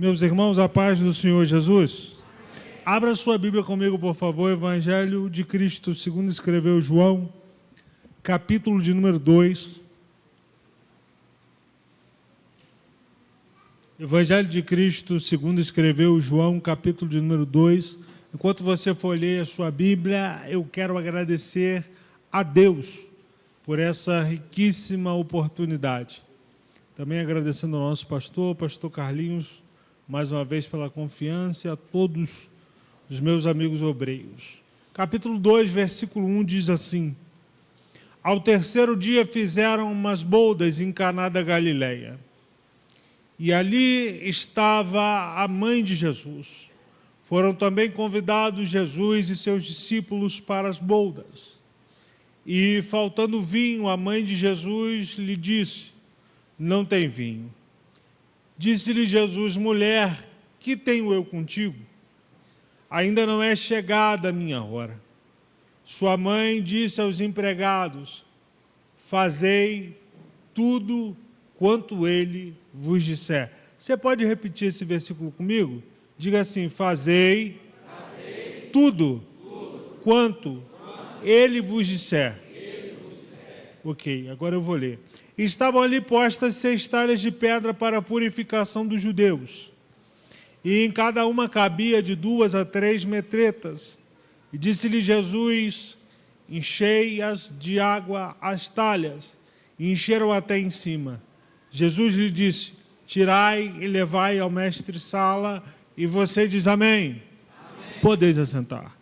Meus irmãos, a paz do Senhor Jesus. Abra sua Bíblia comigo, por favor, Evangelho de Cristo, segundo escreveu João, capítulo de número 2. Evangelho de Cristo, segundo escreveu João, capítulo de número 2. Enquanto você folheia a sua Bíblia, eu quero agradecer a Deus por essa riquíssima oportunidade. Também agradecendo ao nosso pastor Carlinhos, mais uma vez pela confiança, e a todos os meus amigos obreiros. Capítulo 2, versículo 1 diz assim: Ao terceiro dia fizeram umas bodas em Caná da Galileia, e ali estava a mãe de Jesus. Foram também convidados Jesus e seus discípulos para as bodas. E, faltando vinho, a mãe de Jesus lhe disse: Não tem vinho. Disse-lhe Jesus: Mulher, que tenho eu contigo? Ainda não é chegada a minha hora. Sua mãe disse aos empregados: Fazei tudo quanto ele vos disser. Você pode repetir esse versículo comigo? Diga assim: Fazei tudo quanto ele vos disser. Ok, agora eu vou ler. Estavam ali postas 6 talhas de pedra para a purificação dos judeus, e em cada uma cabia de 2 a 3 metretas. E disse-lhe Jesus: Enchei-as de água as talhas. E encheram até em cima. Jesus lhe disse: Tirai e levai ao mestre-sala. E você diz amém? Amém. Podeis assentar.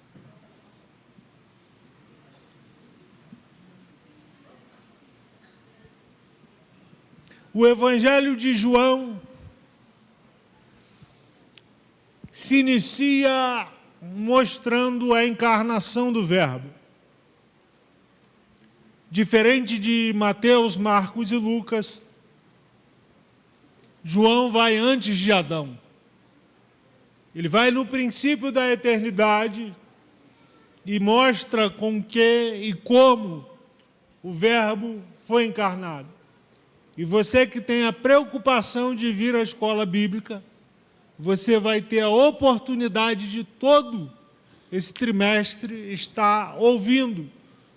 O Evangelho de João se inicia mostrando a encarnação do Verbo. Diferente de Mateus, Marcos e Lucas, João vai antes de Adão. Ele vai no princípio da eternidade e mostra com que e como o Verbo foi encarnado. E você que tem a preocupação de vir à escola bíblica, você vai ter a oportunidade de todo esse trimestre estar ouvindo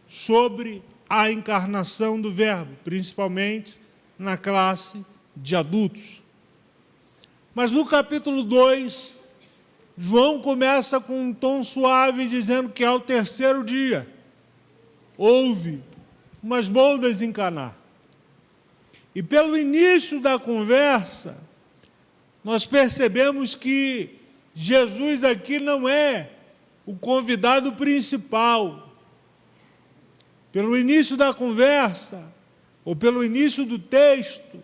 sobre a encarnação do Verbo, principalmente na classe de adultos. Mas no capítulo 2, João começa com um tom suave, dizendo que ao terceiro dia houve umas bodas em Caná. E pelo início da conversa, nós percebemos que Jesus aqui não é o convidado principal. Pelo início da conversa, ou pelo início do texto,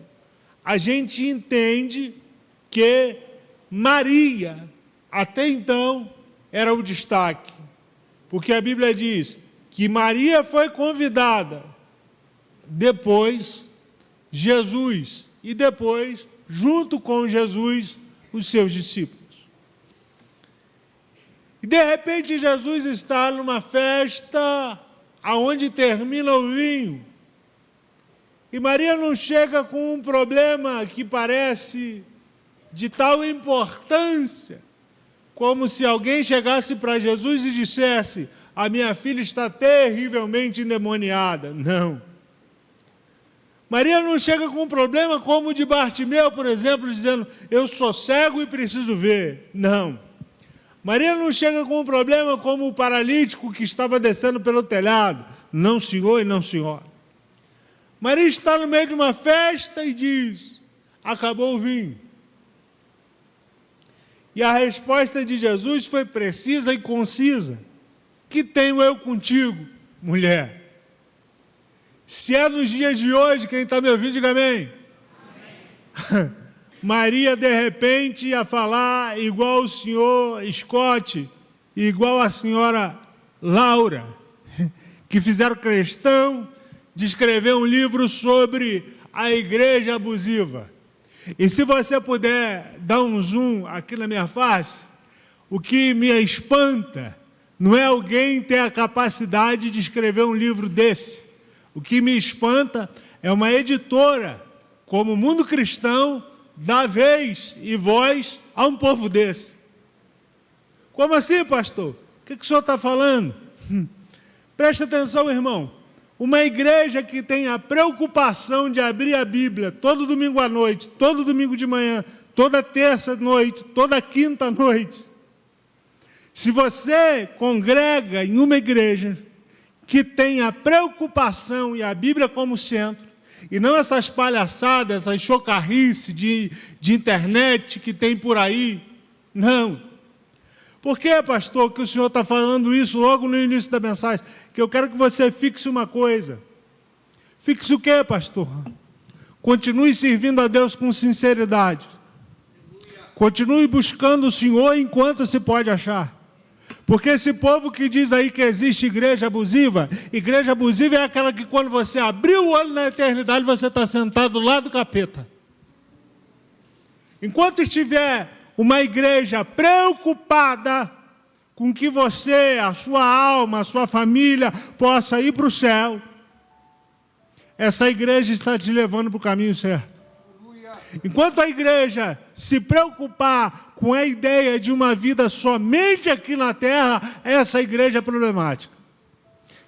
a gente entende que Maria, até então, era o destaque. Porque a Bíblia diz que Maria foi convidada, depois Jesus, e depois, junto com Jesus, os seus discípulos. E de repente Jesus está numa festa aonde termina o vinho. E Maria não chega com um problema que parece de tal importância, como se alguém chegasse para Jesus e dissesse: a minha filha está terrivelmente endemoniada. Não. Maria não chega com um problema como o de Bartimeu, por exemplo, dizendo: eu sou cego e preciso ver. Não. Maria não chega com um problema como o paralítico que estava descendo pelo telhado. Não, senhor e não, senhora. Maria está no meio de uma festa e diz: acabou o vinho. E a resposta de Jesus foi precisa e concisa: que tenho eu contigo, mulher? Se é nos dias de hoje, quem está me ouvindo, diga amém. Amém. Maria, de repente, ia falar igual o senhor Scott, igual a senhora Laura, que fizeram questão de escrever um livro sobre a igreja abusiva. E se você puder dar um zoom aqui na minha face, o que me espanta não é alguém ter a capacidade de escrever um livro desse. O que me espanta é uma editora, como o Mundo Cristão, dá vez e voz a um povo desse. Como assim, pastor? O que o senhor está falando? Preste atenção, irmão. Uma igreja que tem a preocupação de abrir a Bíblia todo domingo à noite, todo domingo de manhã, toda terça noite, toda quinta noite. Se você congrega em uma igreja que tem a preocupação e a Bíblia como centro, e não essas palhaçadas, essas chocarrices de internet que tem por aí, não. Por que, pastor, que o senhor está falando isso logo no início da mensagem? Que eu quero que você fixe uma coisa. Fixe o quê, pastor? Continue servindo a Deus com sinceridade. Continue buscando o Senhor enquanto se pode achar. Porque esse povo que diz aí que existe igreja abusiva é aquela que quando você abriu o olho na eternidade, você está sentado lá do capeta. Enquanto estiver uma igreja preocupada com que você, a sua alma, a sua família possa ir para o céu, essa igreja está te levando para o caminho certo. Enquanto a igreja se preocupar com a ideia de uma vida somente aqui na terra, essa igreja é problemática.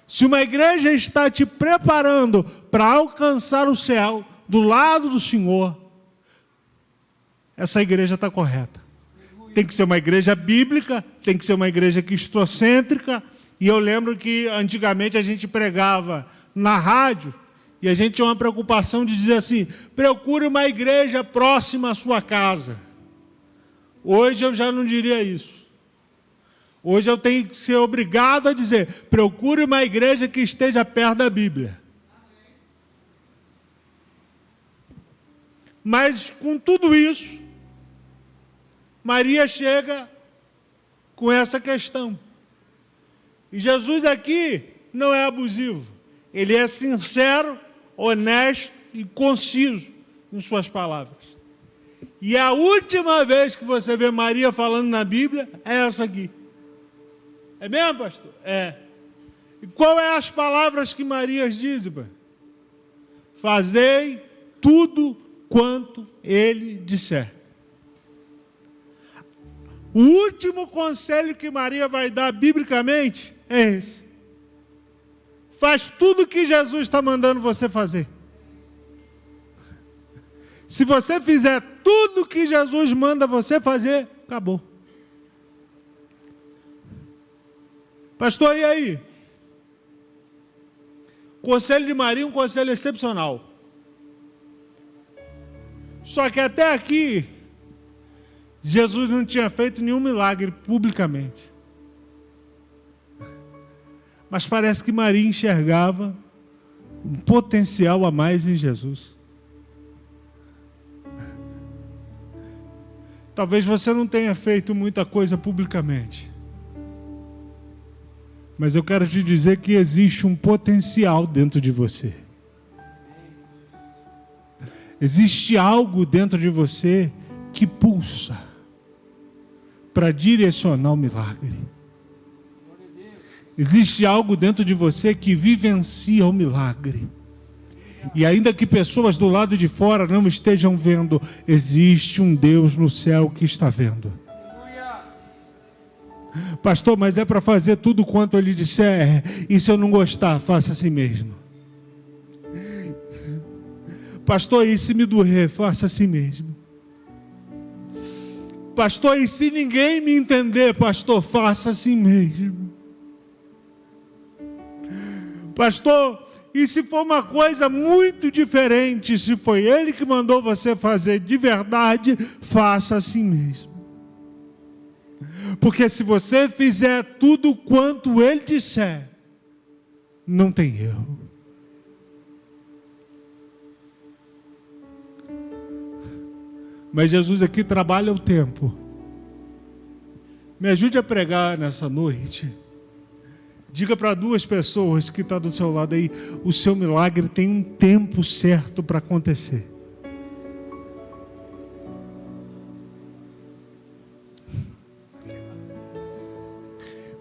Se uma igreja está te preparando para alcançar o céu, do lado do Senhor, essa igreja está correta. Tem que ser uma igreja bíblica, tem que ser uma igreja cristocêntrica. E eu lembro que antigamente a gente pregava na rádio e a gente tinha uma preocupação de dizer assim: procure uma igreja próxima à sua casa. Hoje eu já não diria isso. Hoje eu tenho que ser obrigado a dizer: procure uma igreja que esteja perto da Bíblia. Mas com tudo isso, Maria chega com essa questão. E Jesus aqui não é abusivo. Ele é sincero, honesto e conciso em suas palavras. E a última vez que você vê Maria falando na Bíblia é essa aqui. É mesmo, pastor? É. E qual é as palavras que Maria diz, pai? Fazei tudo quanto ele disser. O último conselho que Maria vai dar biblicamente é esse. Faz tudo o que Jesus está mandando você fazer. Se você fizer tudo o que Jesus manda você fazer, acabou. Pastor, e aí? O conselho de Maria é um conselho excepcional. Só que até aqui, Jesus não tinha feito nenhum milagre publicamente. Mas parece que Maria enxergava um potencial a mais em Jesus. Talvez você não tenha feito muita coisa publicamente. Mas eu quero te dizer que existe um potencial dentro de você. Existe algo dentro de você que pulsa para direcionar o milagre. Existe algo dentro de você que vivencia o milagre. E ainda que pessoas do lado de fora não estejam vendo, existe um Deus no céu que está vendo. Pastor, mas é para fazer tudo quanto ele disser. E se eu não gostar, faça assim mesmo. Pastor, e se me doer, faça assim mesmo. Pastor, e se ninguém me entender, pastor, faça assim mesmo. Pastor, e se for uma coisa muito diferente, se foi ele que mandou você fazer de verdade, faça assim mesmo. Porque se você fizer tudo quanto ele disser, não tem erro. Mas Jesus aqui trabalha o tempo. Me ajude a pregar nessa noite. Diga para 2 pessoas que estão do seu lado aí: o seu milagre tem um tempo certo para acontecer.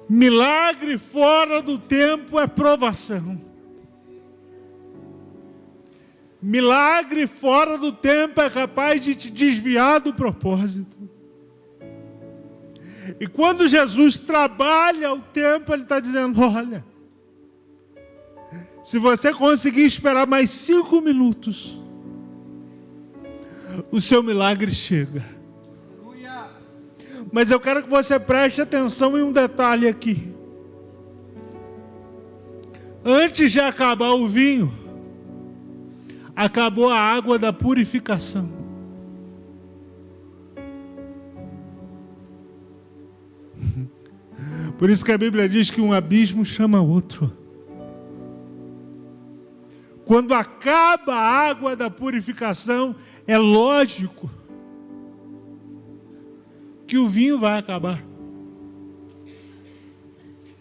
Milagre fora do tempo é provação. Milagre fora do tempo é capaz de te desviar do propósito. E quando Jesus trabalha o tempo, Ele está dizendo, olha, se você conseguir esperar mais 5 minutos, o seu milagre chega. Mas eu quero que você preste atenção em um detalhe aqui. Antes de acabar o vinho, acabou a água da purificação. Por isso que a Bíblia diz que um abismo chama outro. Quando acaba a água da purificação, é lógico que o vinho vai acabar.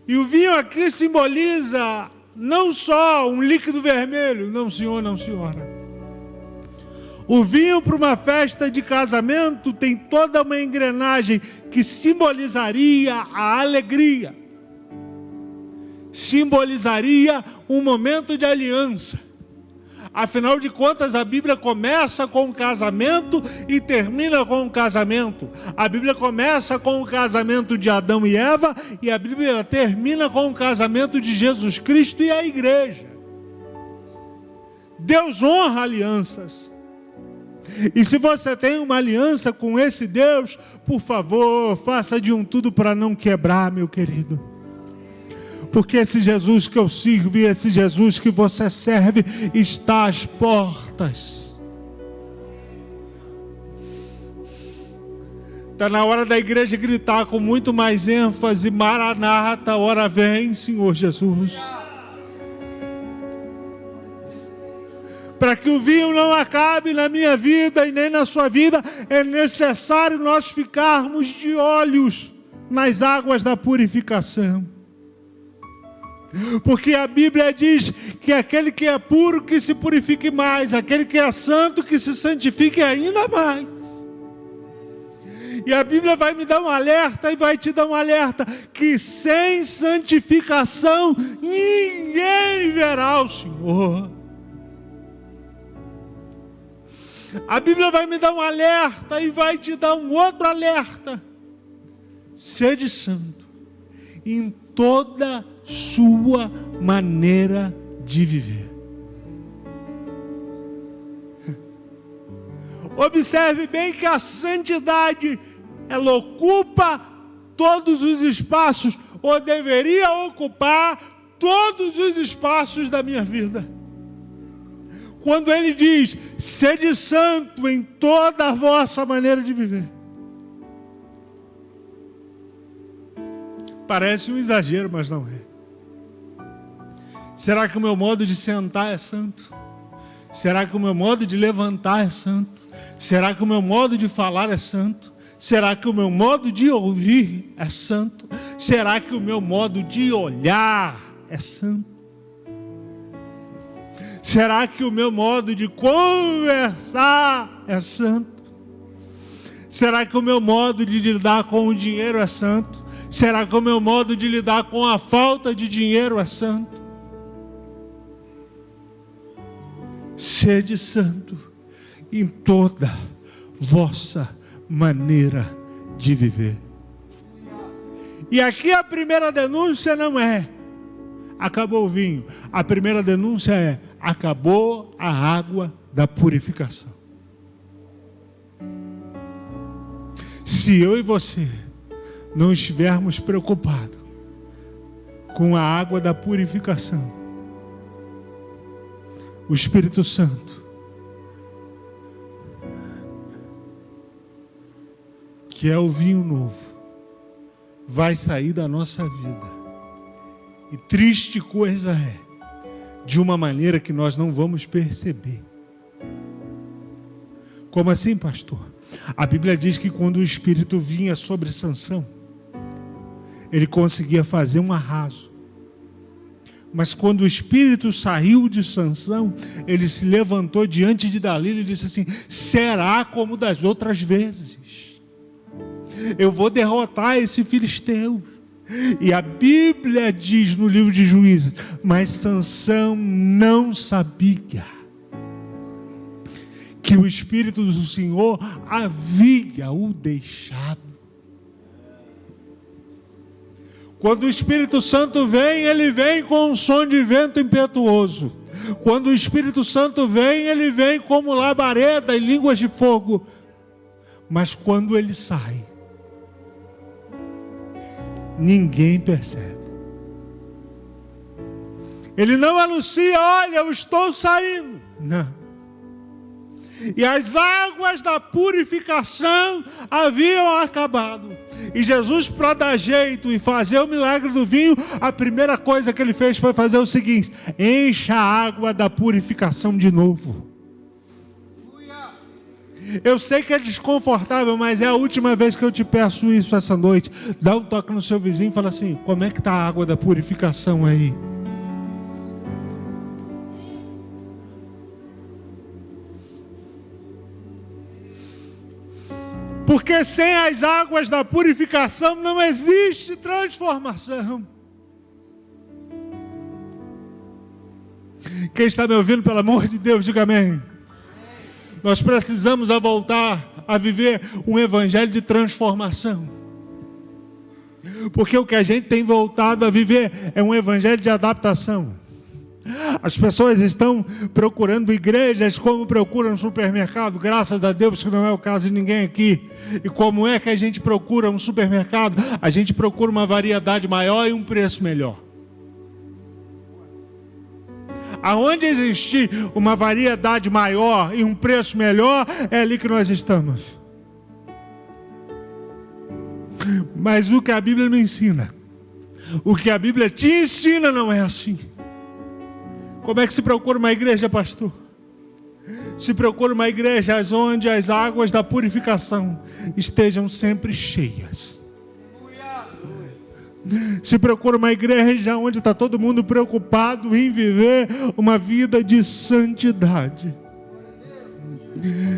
E o vinho aqui simboliza não só um líquido vermelho, não senhor, não senhora. O vinho para uma festa de casamento tem toda uma engrenagem que simbolizaria a alegria. Simbolizaria um momento de aliança. Afinal de contas, a Bíblia começa com o casamento e termina com o casamento. A Bíblia começa com o casamento de Adão e Eva e a Bíblia termina com o casamento de Jesus Cristo e a igreja. Deus honra alianças. E se você tem uma aliança com esse Deus, por favor, faça de um tudo para não quebrar, meu querido. Porque esse Jesus que eu sirvo e esse Jesus que você serve está às portas. Está na hora da igreja gritar com muito mais ênfase: Maranata, ora vem, Senhor Jesus. Para que o vinho não acabe na minha vida e nem na sua vida, é necessário nós ficarmos de olhos nas águas da purificação. Porque a Bíblia diz que aquele que é puro que se purifique mais, aquele que é santo que se santifique ainda mais. E a Bíblia vai me dar um alerta e vai te dar um alerta, que sem santificação ninguém verá o Senhor. A Bíblia vai me dar um alerta e vai te dar um outro alerta. Sede santo em toda sua maneira de viver. Observe bem que a santidade, ela ocupa todos os espaços, ou deveria ocupar todos os espaços da minha vida. Quando ele diz, sede santo em toda a vossa maneira de viver. Parece um exagero, mas não é. Será que o meu modo de sentar é santo? Será que o meu modo de levantar é santo? Será que o meu modo de falar é santo? Será que o meu modo de ouvir é santo? Será que o meu modo de olhar é santo? Será que o meu modo de conversar é santo? Será que o meu modo de lidar com o dinheiro é santo? Será que o meu modo de lidar com a falta de dinheiro é santo? Sede santo em toda vossa maneira de viver. E aqui a primeira denúncia não é acabou o vinho. A primeira denúncia é acabou a água da purificação. Se eu e você não estivermos preocupados com a água da purificação, o Espírito Santo, que é o vinho novo, vai sair da nossa vida. E triste coisa é, de uma maneira que nós não vamos perceber. Como assim, pastor? A Bíblia diz que quando o Espírito vinha sobre Sansão, ele conseguia fazer um arraso. Mas quando o Espírito saiu de Sansão, ele se levantou diante de Dalila e disse assim: será como das outras vezes. Eu vou derrotar esse filisteu. E a Bíblia diz no livro de Juízes, mas Sansão não sabia que o Espírito do Senhor havia o deixado. Quando o Espírito Santo vem, ele vem com um som de vento impetuoso. Quando o Espírito Santo vem, ele vem como labareda e línguas de fogo. Mas quando ele sai, ninguém percebe. Ele não anuncia, olha, eu estou saindo. Não. E as águas da purificação haviam acabado. E Jesus, para dar jeito e fazer o milagre do vinho, a primeira coisa que ele fez foi fazer o seguinte: encha a água da purificação de novo. Eu sei que é desconfortável, mas é a última vez que eu te peço isso essa noite. Dá um toque no seu vizinho e fala assim: como é que está a água da purificação aí? Porque sem as águas da purificação não existe transformação. Quem está me ouvindo, pelo amor de Deus, diga amém. Nós precisamos voltar a viver um evangelho de transformação. Porque o que a gente tem voltado a viver é um evangelho de adaptação. As pessoas estão procurando igrejas como procuram supermercado. Graças a Deus que não é o caso de ninguém aqui. E como é que a gente procura um supermercado? A gente procura uma variedade maior e um preço melhor. Aonde existir uma variedade maior e um preço melhor, é ali que nós estamos. Mas o que a Bíblia me ensina, o que a Bíblia te ensina não é assim. Como é que se procura uma igreja, pastor? Se procura uma igreja onde as águas da purificação estejam sempre cheias. Se procura uma igreja onde está todo mundo preocupado em viver uma vida de santidade.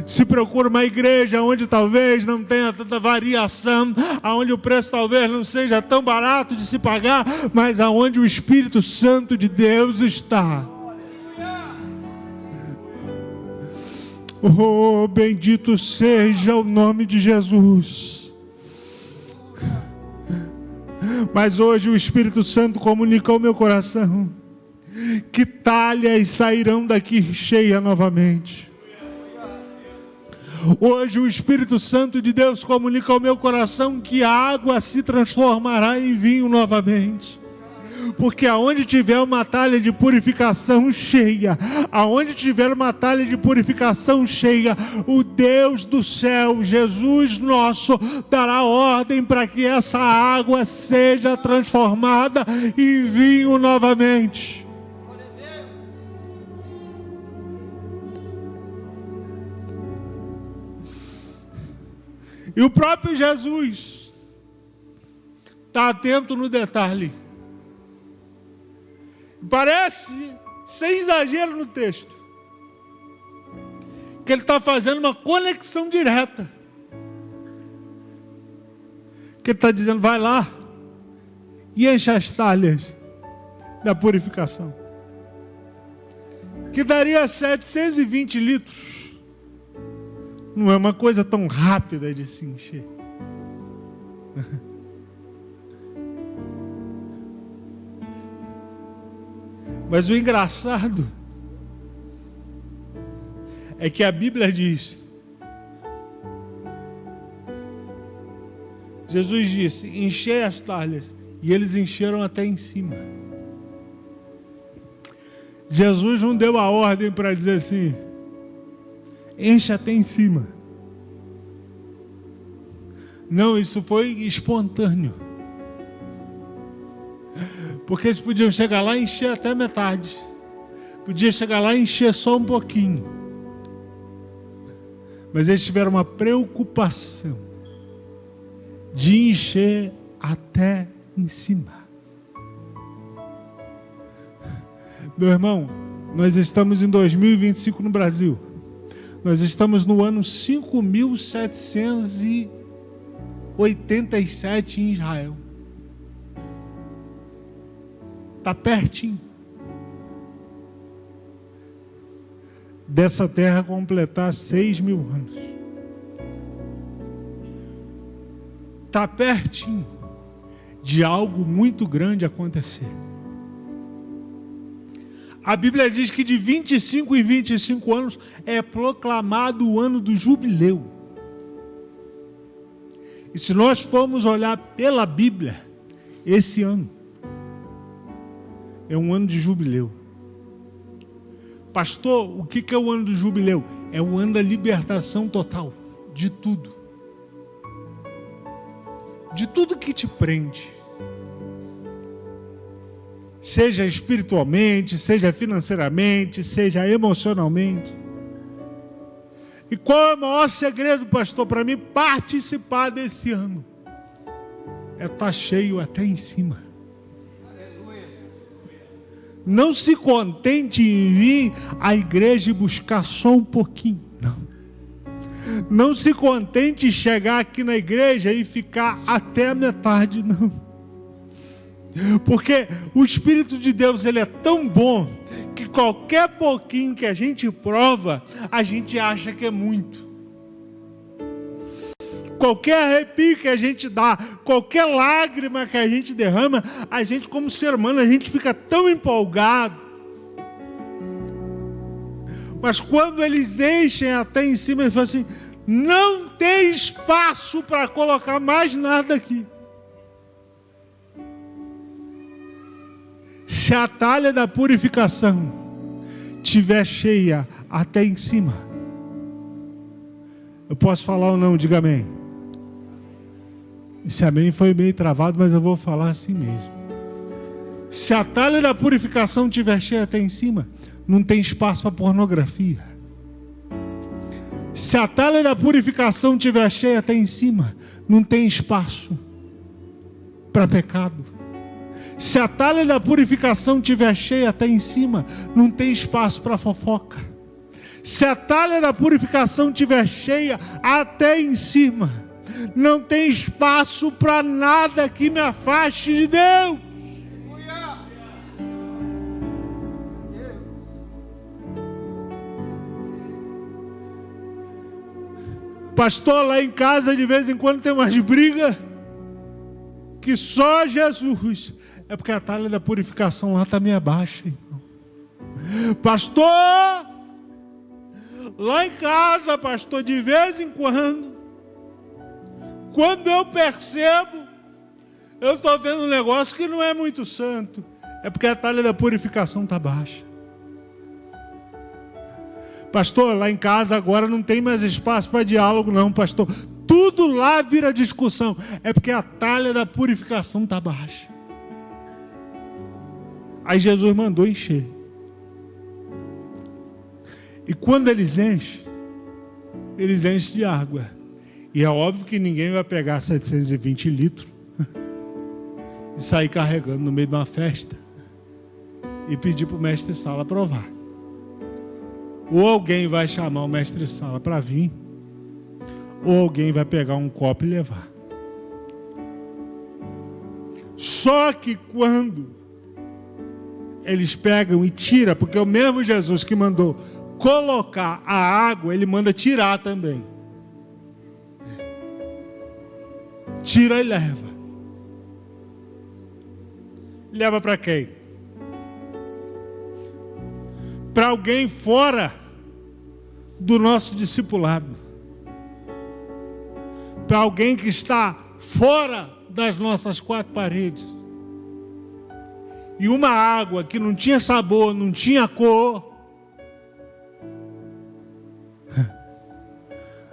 Se procura uma igreja onde talvez não tenha tanta variação, onde o preço talvez não seja tão barato de se pagar, mas aonde o Espírito Santo de Deus está. Oh, bendito seja o nome de Jesus. Mas hoje o Espírito Santo comunica ao meu coração que talhas sairão daqui cheias novamente. Hoje o Espírito Santo de Deus comunica ao meu coração que a água se transformará em vinho novamente. Porque aonde tiver uma talha de purificação cheia, aonde tiver uma talha de purificação cheia, o Deus do céu, Jesus nosso, dará ordem para que essa água seja transformada em vinho novamente. E o próprio Jesus está atento no detalhe. Parece, sem exagero no texto, que ele está fazendo uma conexão direta. Que ele está dizendo, vai lá e enche as talhas da purificação. Que daria 720 litros. Não é uma coisa tão rápida de se encher. Mas o engraçado é que a Bíblia diz, Jesus disse, enchei as talhas, e eles encheram até em cima. Jesus não deu a ordem para dizer assim, enche até em cima. Não, isso foi espontâneo. Porque eles podiam chegar lá e encher até metade. Podia chegar lá e encher só um pouquinho. Mas eles tiveram uma preocupação de encher até em cima. Meu irmão, nós estamos em 2025 no Brasil. Nós estamos no ano 5.787 em Israel. Está pertinho. dessa terra completar 6.000 anos. Está pertinho de algo muito grande acontecer. A Bíblia diz que de 25 em 25 anos é proclamado o ano do jubileu. E se nós formos olhar pela Bíblia, esse ano é um ano de jubileu. Pastor, o que é o ano do jubileu? É o ano da libertação total, de tudo. De tudo que te prende. Seja espiritualmente, seja financeiramente, seja emocionalmente. E qual é o maior segredo, pastor, para mim participar desse ano? É estar cheio até em cima. Não se contente em vir à igreja e buscar só um pouquinho. Não. Não se contente em chegar aqui na igreja e ficar até a metade, não. Porque o Espírito de Deus, ele é tão bom que qualquer pouquinho que a gente prova, a gente acha que é muito. Qualquer arrepio que a gente dá, qualquer lágrima que a gente derrama, a gente como ser humano, a gente fica tão empolgado. Mas quando eles enchem até em cima, eles falam assim, não tem espaço para colocar mais nada aqui. Se a talha da purificação estiver cheia até em cima, eu posso falar ou não? Diga amém. Esse amém foi meio travado, mas eu vou falar assim mesmo. Se a talha da purificação estiver cheia até em cima, não tem espaço para pornografia. Se a talha da purificação estiver cheia até em cima, não tem espaço para pecado. Se a talha da purificação estiver cheia até em cima, não tem espaço para fofoca. Se a talha da purificação estiver cheia até em cima, não tem espaço para nada que me afaste de Deus. Pastor, lá em casa de vez em quando tem umas brigas que só Jesus. É porque a talha da purificação lá está meio baixa, irmão. Pastor, lá em casa, pastor, de vez em quando eu percebo, eu estou vendo um negócio que não é muito santo. É porque a talha da purificação está baixa. Pastor, lá em casa agora não tem mais espaço para diálogo não, pastor. Tudo lá vira discussão. É porque a talha da purificação está baixa. Aí Jesus mandou encher. E quando eles enchem de água. E é óbvio que ninguém vai pegar 720 litros e sair carregando no meio de uma festa e pedir para o mestre sala provar. Ou alguém vai chamar o mestre sala para vir, ou alguém vai pegar um copo e levar. Só que quando eles pegam e tiram, porque o mesmo Jesus que mandou colocar a água, ele manda tirar também. Tira e leva. Leva para quem? Para alguém fora do nosso discipulado. Para alguém que está fora das nossas quatro paredes. E uma água que não tinha sabor, não tinha cor,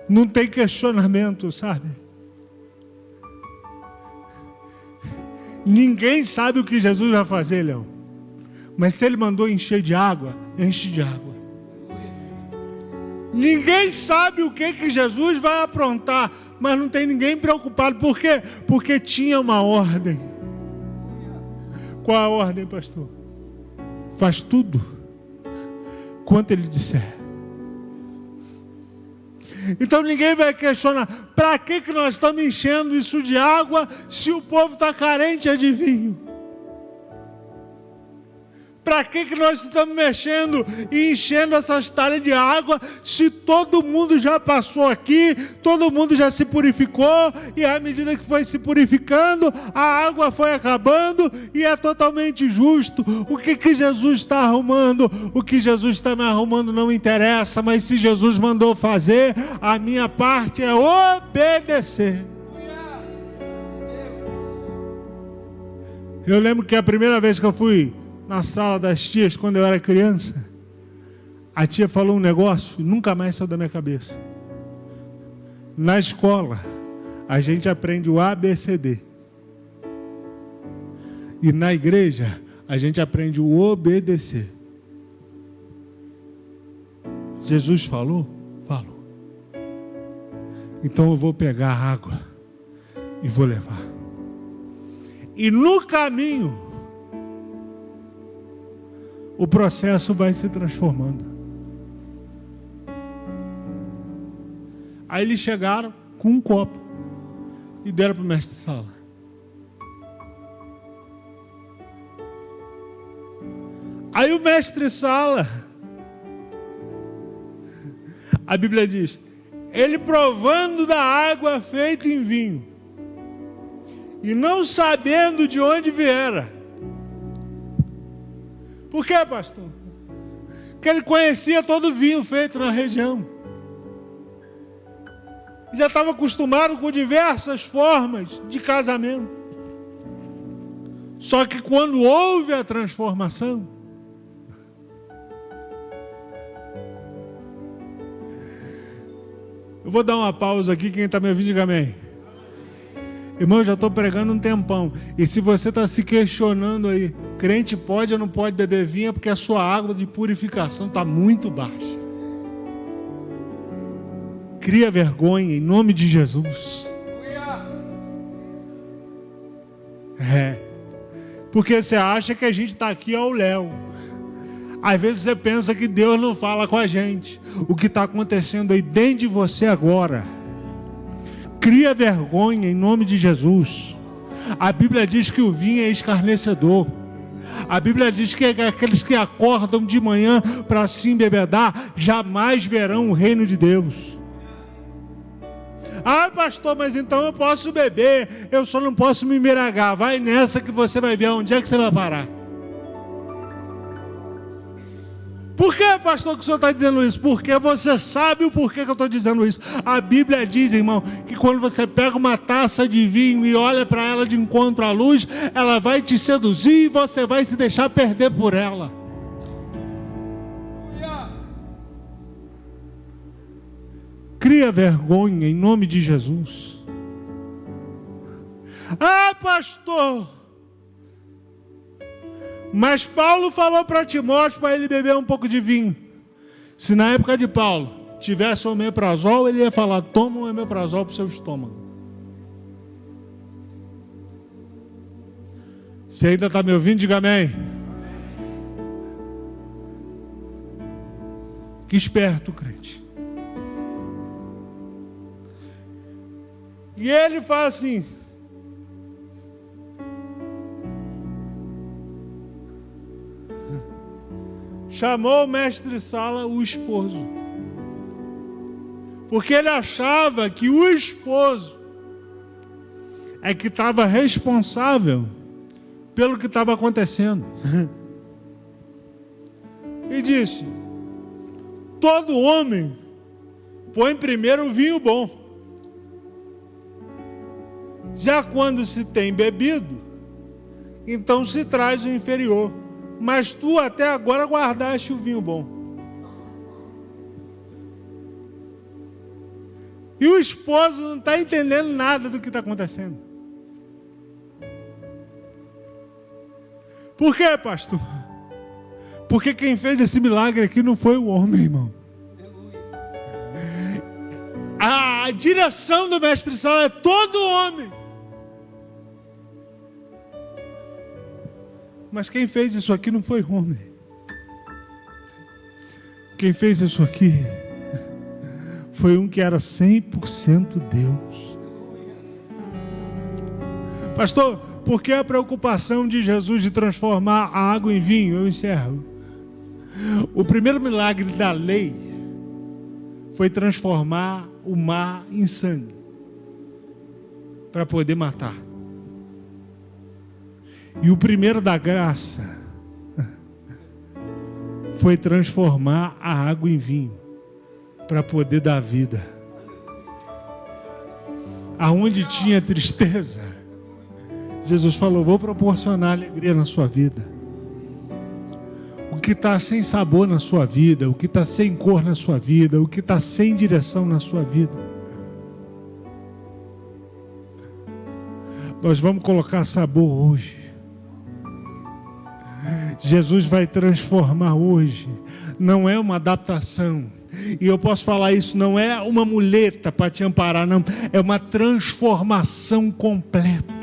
não tem questionamento, sabe? Ninguém sabe o que Jesus vai fazer, Léo. Mas se ele mandou encher de água, enche de água. Ninguém sabe o que Jesus vai aprontar, mas não tem ninguém preocupado. Por quê? Porque tinha uma ordem. Qual a ordem, pastor? Faz tudo quanto ele disser. Então ninguém vai questionar, para que nós estamos enchendo isso de água se o povo está carente de vinho? Para que nós estamos mexendo e enchendo essas talhas de água se todo mundo já passou aqui, todo mundo já se purificou e à medida que foi se purificando, a água foi acabando e é totalmente justo. O que Jesus está arrumando? O que Jesus está me arrumando não interessa, mas se Jesus mandou fazer, a minha parte é obedecer. Eu lembro que a primeira vez que eu fui na sala das tias, quando eu era criança, a tia falou um negócio e nunca mais saiu da minha cabeça. Na escola, a gente aprende o ABCD. E na igreja, a gente aprende o obedecer. Jesus falou? Falou. Então eu vou pegar a água e vou levar. E no caminho, o processo vai se transformando. Aí eles chegaram com um copo e deram para o mestre de sala. Aí o mestre de sala, a Bíblia diz, ele provando da água feita em vinho, e não sabendo de onde viera. Por quê, pastor? Porque ele conhecia todo o vinho feito na região. Já estava acostumado com diversas formas de casamento. Só que quando houve a transformação, eu vou dar uma pausa aqui, quem está me ouvindo, diga amém. Irmão, eu já estou pregando um tempão. E se você está se questionando aí, crente pode ou não pode beber vinho, é porque a sua água de purificação está muito baixa. Cria vergonha em nome de Jesus. Porque você acha que a gente está aqui ao léu. Às vezes você pensa que Deus não fala com a gente. O que está acontecendo aí dentro de você agora, cria vergonha em nome de Jesus. A Bíblia diz que o vinho é escarnecedor. A Bíblia diz que aqueles que acordam de manhã para se embebedar jamais verão o reino de Deus. Ah, pastor, mas então eu posso beber, eu só não posso me embriagar. Vai nessa que você vai ver onde é que você vai parar. Por que, pastor, que o senhor está dizendo isso? Porque você sabe o porquê que eu estou dizendo isso. A Bíblia diz, irmão, que quando você pega uma taça de vinho e olha para ela de encontro à luz, ela vai te seduzir e você vai se deixar perder por ela. Cria vergonha em nome de Jesus. Ah, pastor, mas Paulo falou para Timóteo para ele beber um pouco de vinho. Se na época de Paulo tivesse o omeprazol, ele ia falar, toma um omeprazol para o seu estômago. Você ainda está me ouvindo? Diga amém. Que esperto, crente. E ele fala assim, chamou o mestre de sala o esposo, porque ele achava que o esposo é que estava responsável pelo que estava acontecendo. E disse, todo homem põe primeiro o vinho bom, já quando se tem bebido, então se traz o inferior. Mas tu até agora guardaste o vinho bom. E o esposo não está entendendo nada do que está acontecendo. Por quê, pastor? Porque quem fez esse milagre aqui não foi o homem, irmão. A direção do mestre sala é todo homem. Mas quem fez isso aqui não foi homem. Quem fez isso aqui foi um que era 100% Deus. Pastor, Por que a preocupação de Jesus de transformar a água em vinho? Eu encerro. O primeiro milagre da lei foi transformar o mar em sangue para poder matar. E o primeiro da graça foi transformar a água em vinho para poder dar vida. Aonde tinha tristeza, Jesus falou: vou proporcionar alegria na sua vida. O que está sem sabor na sua vida, o que está sem cor na sua vida, o que está sem direção na sua vida, nós vamos colocar sabor hoje. Jesus vai transformar hoje. Não é uma adaptação. E eu posso falar isso, não é uma muleta para te amparar, não. É uma transformação completa.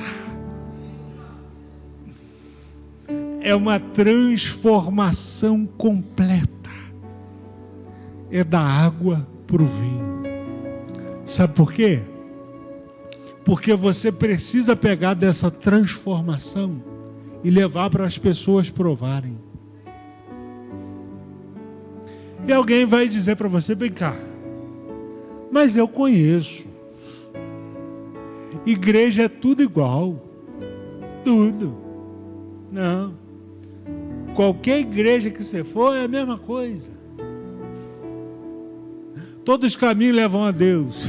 É uma transformação completa. É da água para o vinho. Sabe por quê? Porque você precisa pegar dessa transformação e levar para as pessoas provarem. E alguém vai dizer para você: vem cá, mas eu conheço. Igreja é tudo igual. Tudo. Não. Qualquer igreja que você for é a mesma coisa. Todos os caminhos levam a Deus.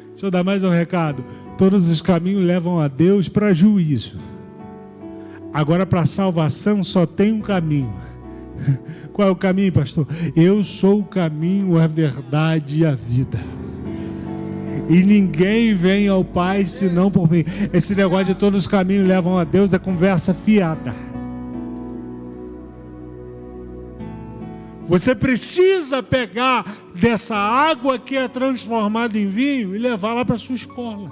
Deixa eu dar mais um recado. Todos os caminhos levam a Deus para juízo. Agora, para salvação só tem um caminho. Qual é o caminho, pastor? Eu sou o caminho, a verdade e a vida. E ninguém vem ao Pai senão por mim. Esse negócio de todos os caminhos levam a Deus é conversa fiada. Você precisa pegar dessa água que é transformada em vinho e levar lá para a sua escola.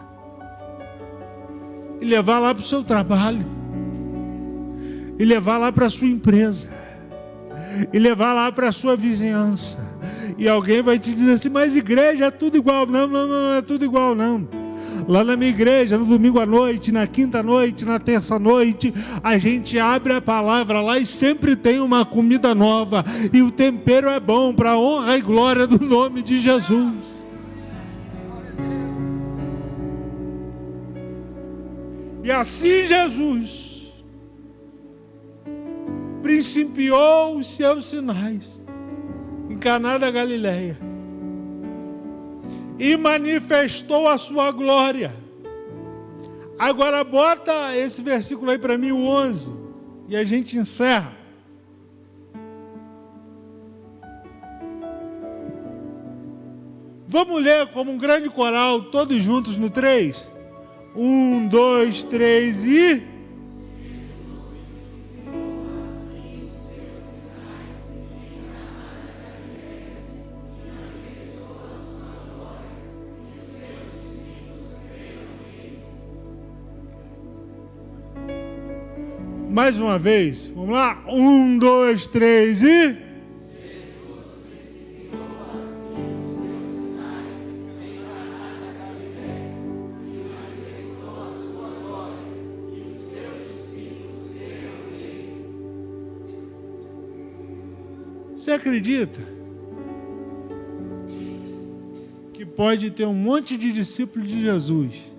E levar lá para o seu trabalho. E levar lá para a sua empresa. E levar lá para a sua vizinhança. E alguém vai te dizer assim: mas igreja é tudo igual. Não, não é tudo igual não. Lá na minha igreja, no domingo à noite, na quinta noite, na terça noite, a gente abre a palavra lá e sempre tem uma comida nova. E o tempero é bom para a honra e glória do nome de Jesus. E assim Jesus principiou os seus sinais em Caná da Galileia e manifestou a sua glória. Agora bota esse versículo aí para mim, o 11, e a gente encerra. Vamos ler como um grande coral, todos juntos no 3? 1, 2, 3 e... Mais uma vez, vamos lá? 1, 2, 3 e... Você acredita que pode ter um monte de discípulos de Jesus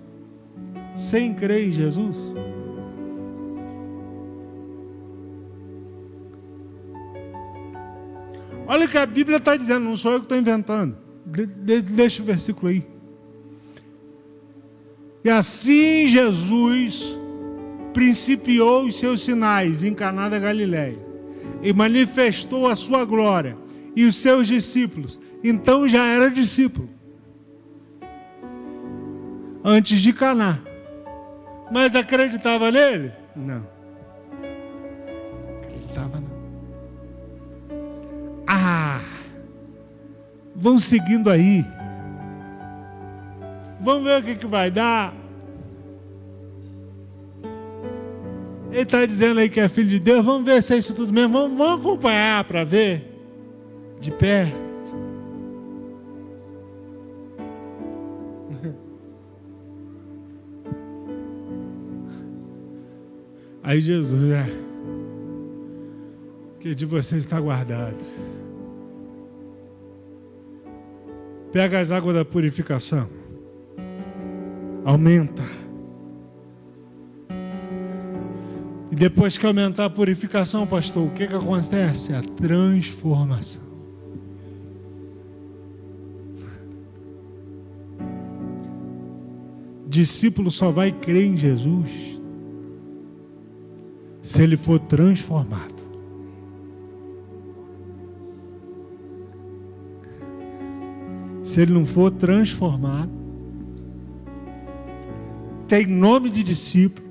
sem crer em Jesus? Olha o que a Bíblia está dizendo, não sou eu que estou inventando. Deixa o versículo aí. E assim Jesus principiou os seus sinais em Caná da Galileia e manifestou a sua glória, e os seus discípulos, então já era discípulo antes de Caná, mas acreditava nele? Não acreditava não. Vão seguindo aí, vamos ver o que vai dar. Ele está dizendo aí que é filho de Deus. Vamos ver se é isso tudo mesmo. Vamos acompanhar para ver de perto. Aí Jesus, que de você está guardado. Pega as águas da purificação. Aumenta. E depois que aumentar a purificação, pastor, o que acontece? A transformação. Discípulo só vai crer em Jesus se ele for transformado. Se ele não for transformado, tem nome de discípulo,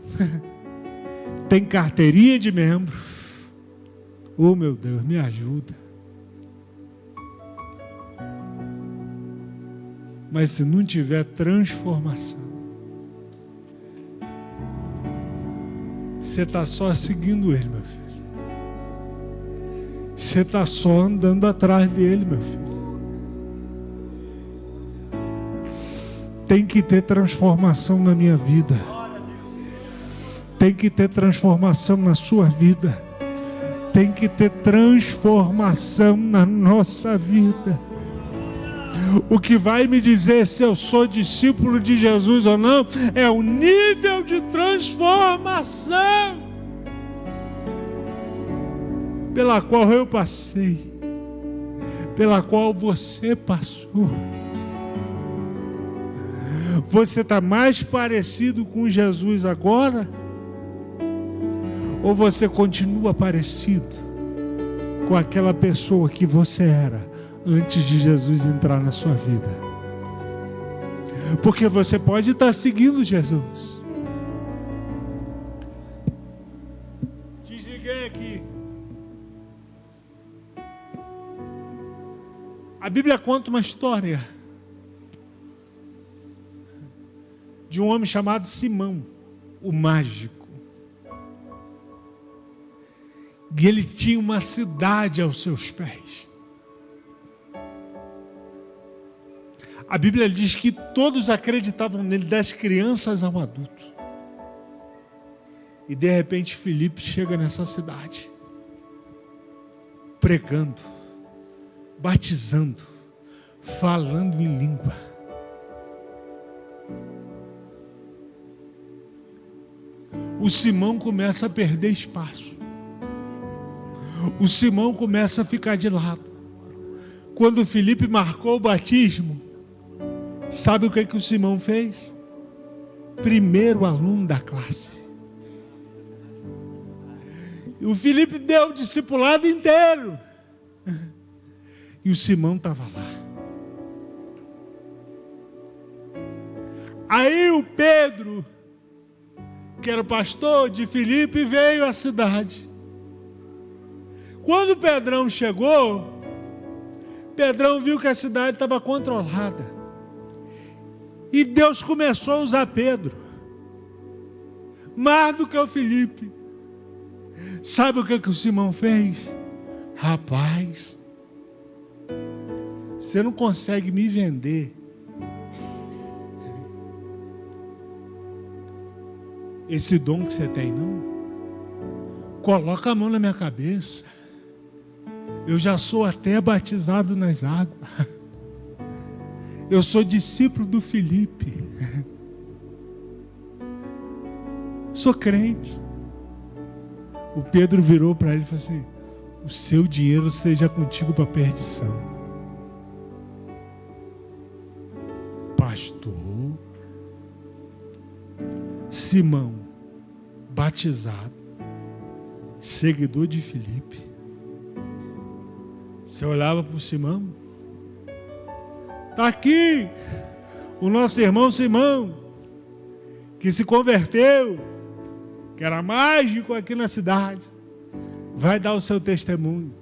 tem carteirinha de membro. Oh, meu Deus, me ajuda. Mas se não tiver transformação, você está só seguindo ele, meu filho. Você está só andando atrás dele, meu filho. Tem que ter transformação na minha vida. Tem que ter transformação na sua vida. Tem que ter transformação na nossa vida. O que vai me dizer se eu sou discípulo de Jesus ou não é o nível de transformação pela qual eu passei, pela qual você passou. Você está mais parecido com Jesus agora? Ou você continua parecido com aquela pessoa que você era antes de Jesus entrar na sua vida? Porque você pode estar seguindo Jesus. Desliguei aqui. A Bíblia conta uma história de um homem chamado Simão, o mágico. E ele tinha uma cidade aos seus pés. A Bíblia diz que todos acreditavam nele, das crianças ao adulto. E de repente Filipe chega nessa cidade, pregando, batizando, falando em língua. O Simão começa a perder espaço. O Simão começa a ficar de lado. Quando o Filipe marcou o batismo, sabe o que o Simão fez? Primeiro aluno da classe. E o Filipe deu o discipulado inteiro. E o Simão estava lá. Aí o Pedro, que era o pastor de Filipe, veio à cidade. Quando o Pedrão chegou, Pedrão viu que a cidade estava controlada. E Deus começou a usar Pedro, mais do que o Filipe. Sabe o que o Simão fez? Rapaz, você não consegue me vender esse dom que você tem, não? Coloca a mão na minha cabeça. Eu já sou até batizado nas águas. Eu sou discípulo do Filipe. Sou crente. O Pedro virou para ele e falou assim: o seu dinheiro seja contigo para a perdição. Pastor Simão, batizado, seguidor de Filipe. Você olhava para o Simão, está aqui o nosso irmão Simão, que se converteu, que era mágico aqui na cidade, vai dar o seu testemunho.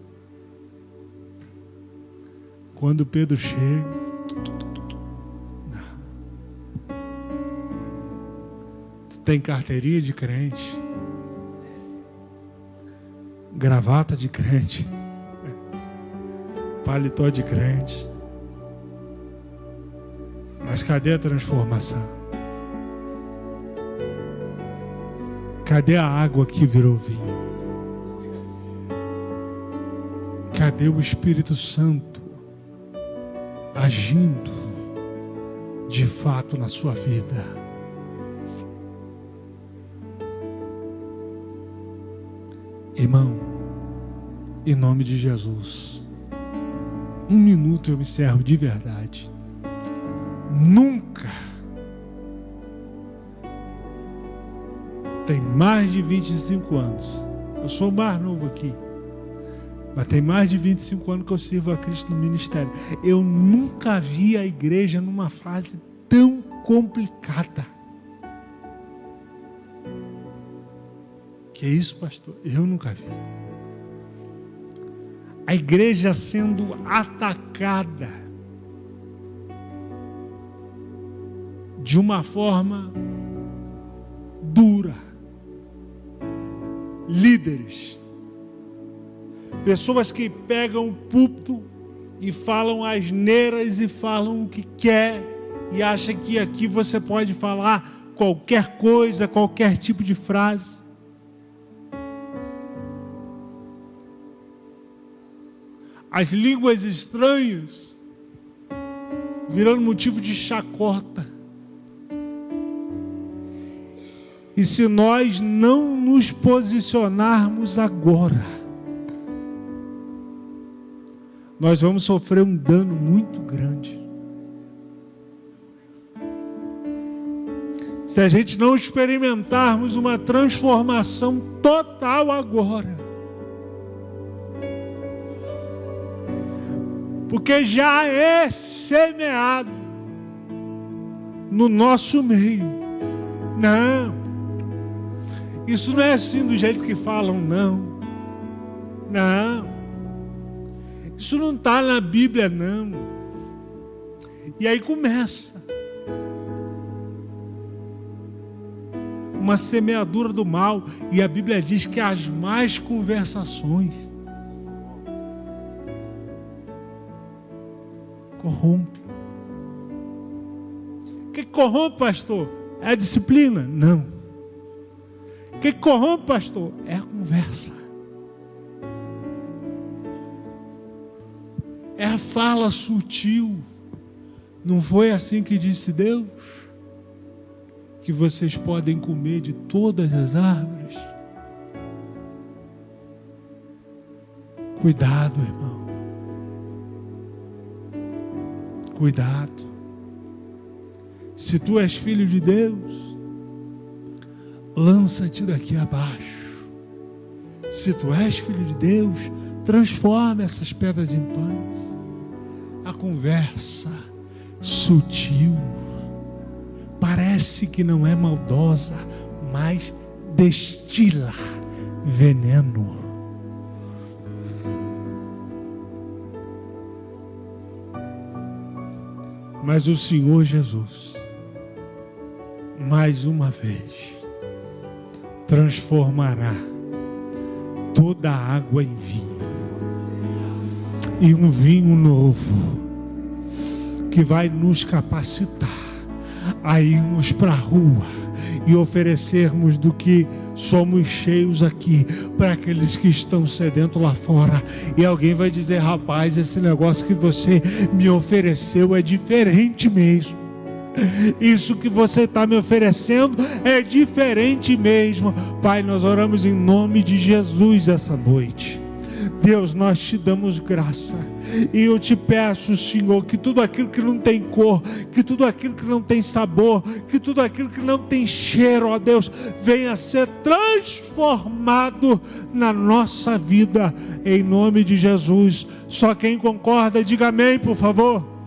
Quando Pedro chega, tu tem carteirinha de crente, gravata de crente, paletó de crente, mas cadê a transformação? Cadê a água que virou vinho? Cadê o Espírito Santo agindo de fato na sua vida? Irmão, em nome de Jesus, 1 minuto eu me encerro de verdade. Nunca, tem mais de 25 anos, eu sou o mais novo aqui, mas tem mais de 25 anos que eu sirvo a Cristo no ministério. Eu nunca vi a igreja numa fase tão complicada. Que isso, pastor? Eu nunca vi. A igreja sendo atacada de uma forma dura. Líderes, pessoas que pegam o púlpito e falam asneiras e falam o que quer e acham que aqui você pode falar qualquer coisa, qualquer tipo de frase. As línguas estranhas virando motivo de chacota. E se nós não nos posicionarmos agora, nós vamos sofrer um dano muito grande. Se a gente não experimentarmos uma transformação total agora. Porque já é semeado no nosso meio. Não. Isso não é assim do jeito que falam, não. Não. Isso não está na Bíblia, não. E aí começa uma semeadura do mal. E a Bíblia diz que as más conversações corrompe. O que corrompe, pastor? É a disciplina? Não. O que corrompe, pastor? É a conversa. É a fala sutil. Não foi assim que disse Deus? Que vocês podem comer de todas as árvores? Cuidado, irmão. Cuidado. Se tu és filho de Deus, lança-te daqui abaixo. Se tu és filho de Deus, transforma essas pedras em pães. A conversa sutil parece que não é maldosa, mas destila veneno. Mas o Senhor Jesus, mais uma vez, transformará toda a água em vinho. E um vinho novo, que vai nos capacitar a irmos para a rua e oferecermos do que somos cheios aqui para aqueles que estão sedentos lá fora. E alguém vai dizer: rapaz, esse negócio que você me ofereceu é diferente mesmo. Isso que você está me oferecendo é diferente mesmo. Pai, nós oramos em nome de Jesus essa noite. Deus, nós te damos graça. E eu te peço, Senhor, que tudo aquilo que não tem cor, que tudo aquilo que não tem sabor, que tudo aquilo que não tem cheiro, ó Deus, venha a ser transformado na nossa vida, em nome de Jesus. Só quem concorda, diga amém, por favor.